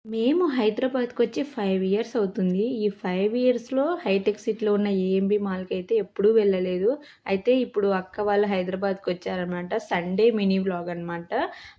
మేము హైదరాబాద్‌కొచ్చి 5 ఇయర్స్ అవుతుంది. ఈ 5 ఇయర్స్‌లో హైటెక్ సిటీలో ఉన్న ఏఎంబీ మాల్‌కైతే ఎప్పుడూ వెళ్ళలేదు. అయితే ఇప్పుడు అక్క వాళ్ళు హైదరాబాద్‌కొచ్చారనమాట. సండే మినీ వ్లాగ్ అనమాట.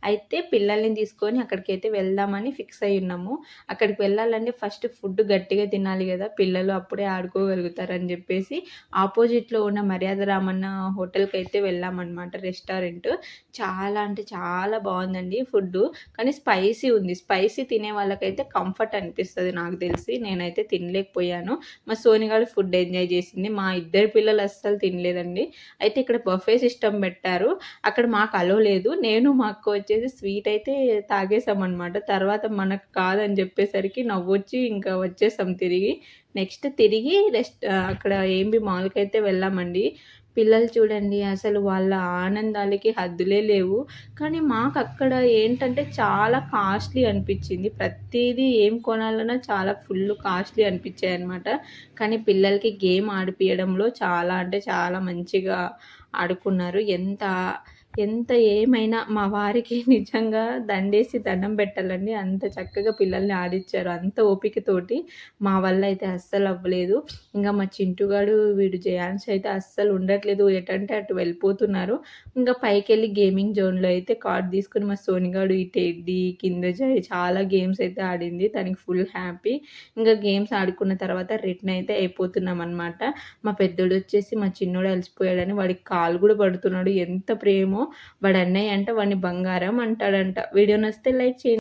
అయితే పిల్లల్ని తీసుకొని అక్కడికైతే వెళ్దామని ఫిక్స్ అయ్యున్నాము. అక్కడికి వెళ్ళాలంటే ఫస్ట్ ఫుడ్ గట్టిగా తినాలి గదా! పిల్లలు అప్పుడే ఆడుకోగలుగుతారని జెప్పేసి ఆపోజిట్‌లో ఉన్న మర్యాద రామన్న హోటల్‌కైతే వెళ్ళామనమాట రెస్టారెంట్. చాలా అంటే చాలా బావుందండి ఫుడ్డు. కానీ స్పైసీ ఉంది. స్పైసీ తినే వాళ్ళకైతే కంఫర్ట్ అనిపిస్తది నాకు తెలిసి. నేనైతే తినలేకపోయాను. మా సోనిగాడు ఫుడ్ ఎంజాయ్ చేసింది. మా ఇద్దరు పిల్లలు అస్సలు తినలేదండి. అయితే ఇక్కడ బఫే సిస్టమ్ పెట్టారు. అక్కడ మాకు అలో లేదు. నేను మా అక్క వచ్చేసి స్వీట్ అయితే తాగేసామనమాట. తర్వాత మనకు కాదని చెప్పేసరికి నవ్వొచ్చి ఇంకా వచ్చేసాం తిరిగి. నెక్స్ట్ తిరిగి అక్కడ ఏఎంబీ మాల్‌కైతే వెళ్ళామండి. పిల్లలు చూడండి అసలు వాళ్ళ ఆనందాలకి హద్దులే లేవు. కానీ మాకక్కడ ఏంటంటే చాలా కాస్ట్‌లీ అనిపిచ్చింది. ప్రతీదీ ఏం కొనాలన్నా చాలా ఫుల్ కాస్ట్‌లీ అనిపిచ్చాయనమాట. కానీ పిల్లలకి గేమ్ ఆడిపియడంలో చాలా అంటే చాలా మంచిగా ఆడుకున్నారు. ఎంత ఎంత ఏమైనా మా వారికి నిజంగా దండేసి దండం పెట్టాలండి. అంత చక్కగా పిల్లల్ని ఆడిచ్చారు. అంత ఓపికతోటి. మా వల్ల అయితే అస్సలు అవ్వలేదు. ఇంగా మా చింటుగాడు వీడు జయాన్ష్ అయితే అస్సలు ఉండట్లేదు. ఎటంటే అటు వెళ్ళిపోతున్నారు. ఇంకా పైకెళ్ళి గేమింగ్ జోన్‌లో అయితే కార్డ్ తీసుకొని మా సోనిగాడు ఈ టెడ్డీ, కిండర్ జాయ్ చాలా గేమ్స్ అయితే ఆడింది. తనకి ఫుల్ హ్యాపీ. ఇంకా గేమ్స్ ఆడుకున్న తర్వాత రిటర్న్ అయితే అయిపోతున్నామనమాట. మా పెద్దోడొచ్చేసి మా చిన్నోడు అలసిపోయాడని వాడికి కాలు గూడా పడుతున్నాడు. ఎంత ప్రేమో వాడి అన్నయ్య అంట వాడిని బంగారం అంటాడంట. వీడియో నచ్చితే లైక్ చేయండి.